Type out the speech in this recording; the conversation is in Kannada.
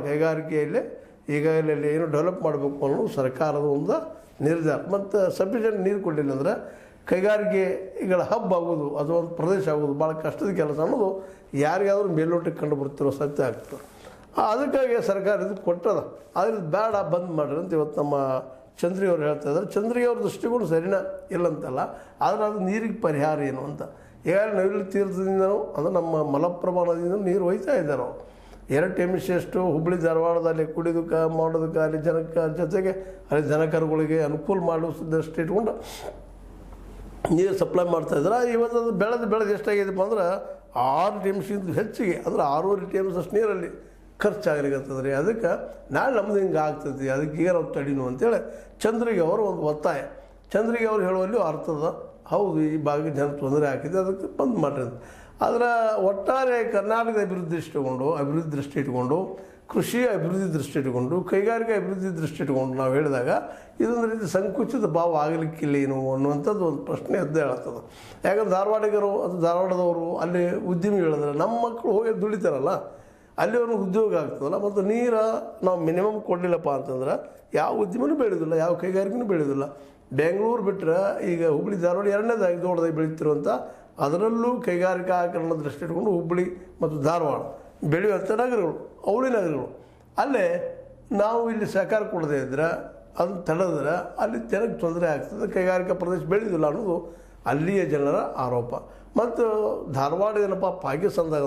ಕೈಗಾರಿಕೆಯಲ್ಲಿ ಈಗಾಗಲೇ ಏನು ಡೆವಲಪ್ ಮಾಡಬೇಕು ಅನ್ನೋದು ಸರ್ಕಾರದ ಒಂದು ನಿರ್ಧಾರ. ಮತ್ತು ಸಫಿಷಿಯೆಂಟ್ ನೀರು ಕೊಡಲಿಲ್ಲ ಅಂದರೆ ಕೈಗಾರಿಕೆಗಳ ಹಬ್ ಆಗೋದು, ಅದು ಒಂದು ಪ್ರದೇಶ ಆಗೋದು ಭಾಳ ಕಷ್ಟದ ಕೆಲಸ ಅನ್ನೋದು ಯಾರಿಗಾದ್ರೂ ಮೇಲ್ನೋಟಕ್ಕೆ ಕಂಡು ಬರ್ತಿರೋ ಸತ್ಯ ಆಗ್ತದೆ. ಅದಕ್ಕಾಗಿ ಸರ್ಕಾರ ಇದು ಕೊಟ್ಟದ, ಆದರೆ ಬೇಡ ಬಂದ್ ಮಾಡ್ರಿ ಅಂತ ಇವತ್ತು ನಮ್ಮ ಚಂದ್ರಿ ಅವ್ರು ಹೇಳ್ತಾ ಇದ್ದಾರೆ. ಚಂದ್ರಿಗೆ ಅವ್ರ ದೃಷ್ಟಿಕೋನ ಸರಿನಾ ಇಲ್ಲಂತಲ್ಲ, ಆದರೆ ಅದು ನೀರಿಗೆ ಪರಿಹಾರ ಏನು ಅಂತ. ಈಗಾಗಲೇ ನವಿಲು ತೀರ್ಥದಿಂದ ಅಂದರೆ ನಮ್ಮ ಮಲಪ್ರಭಾ ನದಿಯಿಂದ ನೀರು ಒಯ್ತಾ ಇದ್ದಾರೆ. ಅವರು 2 TMC ಅಷ್ಟು ಹುಬ್ಬಳ್ಳಿ ಧಾರವಾಡದಲ್ಲಿ ಕುಡಿಯೋದಕ್ಕೆ ಮಾಡೋದಕ್ಕೆ ಅಲ್ಲಿ ಜನಕ್ಕೆ ಜೊತೆಗೆ ಅಲ್ಲಿ ಜನಕರುಗಳಿಗೆ ಅನುಕೂಲ ಮಾಡಿಸೋದಷ್ಟು ಇಟ್ಕೊಂಡು ನೀರು ಸಪ್ಲೈ ಮಾಡ್ತಾಯಿದ್ರೆ ಇವತ್ತು ಅದು ಬೆಳೆದು ಎಷ್ಟಾಗಿದೆಪ್ಪ ಅಂದ್ರೆ 6 TMC ಹೆಚ್ಚಿಗೆ ಅಂದ್ರೆ 6.5 TMC ಅಷ್ಟು ನೀರಲ್ಲಿ ಖರ್ಚಾಗಲಿಕ್ಕತ್ತದ ರೀ. ಅದಕ್ಕೆ ನಾಳೆ ನಮ್ದು ಹಿಂಗೆ ಆಗ್ತೈತಿ, ಅದಕ್ಕೆ ಈಗ ನಾವು ತಡೀನು ಅಂತೇಳಿ ಚಂದ್ರಿಗೆ ಅವರು ಒಂದು ಒತ್ತಾಯ. ಚಂದ್ರಿಗೆ ಅವ್ರು ಹೇಳುವಲ್ಲಿ ಅರ್ಥದ, ಹೌದು ಈ ಭಾಗದ ಜನ ತೊಂದರೆ ಹಾಕಿದೆ, ಅದಕ್ಕೆ ಬಂದ್ ಮಾಡಿರಿ ಅಂತ. ಆದರೆ ಒಟ್ಟಾರೆ ಕರ್ನಾಟಕದ ಅಭಿವೃದ್ಧಿ ದೃಷ್ಟಿ ಇಟ್ಕೊಂಡು ಕೃಷಿ ಅಭಿವೃದ್ಧಿ ದೃಷ್ಟಿ ಇಟ್ಕೊಂಡು ಕೈಗಾರಿಕೆ ಅಭಿವೃದ್ಧಿ ದೃಷ್ಟಿ ಇಟ್ಕೊಂಡು ನಾವು ಹೇಳಿದಾಗ ಇದೊಂದು ರೀತಿ ಸಂಕುಚಿತ ಭಾವ ಆಗಲಿಕ್ಕಿಲ್ಲ ಏನು ಅನ್ನುವಂಥದ್ದು ಒಂದು ಪ್ರಶ್ನೆ ಎದ್ದು ಹೇಳುತ್ತದೆ. ಯಾಕಂದ್ರೆ ಧಾರವಾಡಿಗರು ಅದು ಧಾರವಾಡದವರು ಅಲ್ಲಿ ಉದ್ಯಮಿ ಹೇಳಿದ್ರೆ ನಮ್ಮ ಮಕ್ಕಳು ಹೋಗಿ ದುಡಿತಾರಲ್ಲ, ಅಲ್ಲಿ ಅವ್ರಿಗೆ ಉದ್ಯೋಗ ಆಗ್ತದಲ್ಲ. ಮತ್ತು ನೀರು ನಾವು ಮಿನಿಮಮ್ ಕೊಡಲಿಲ್ಲಪ್ಪ ಅಂತಂದ್ರೆ ಯಾವ ಉದ್ಯಮನೂ ಬೆಳೆಯೋದಿಲ್ಲ, ಯಾವ ಕೈಗಾರಿಕೆನೂ ಬೆಳೆಯೋದಿಲ್ಲ. ಬೆಂಗಳೂರು ಬಿಟ್ಟರೆ ಈಗ ಹುಬ್ಬಳ್ಳಿ ಧಾರವಾಡ 2ನೇದಾಗಿ ದೊಡ್ಡದಾಗಿ ಬೆಳೀತಿರುವಂಥ, ಅದರಲ್ಲೂ ಕೈಗಾರಿಕಾಕರಣ ದೃಷ್ಟಿ ಇಟ್ಕೊಂಡು ಹುಬ್ಬಳ್ಳಿ ಮತ್ತು ಧಾರವಾಡ ಬೆಳೆಯುವಂಥ ನಗರಗಳು, ಅವಳಿ ನಗರಗಳು. ಅಲ್ಲೇ ನಾವು ಇಲ್ಲಿ ಸಹಕಾರ ಕೊಡದೇ ಇದ್ರೆ ಅದನ್ನು ತಡೆದ್ರೆ ಅಲ್ಲಿ ಜನಕ್ಕೆ ತೊಂದರೆ ಆಗ್ತದೆ, ಕೈಗಾರಿಕಾ ಪ್ರದೇಶ ಬೆಳೆಯೋದಿಲ್ಲ ಅನ್ನೋದು ಅಲ್ಲಿಯ ಜನರ ಆರೋಪ. ಮತ್ತು ಧಾರವಾಡ ಏನಪ್ಪ ಪಾಕಿಸ್ತಾನದಾಗ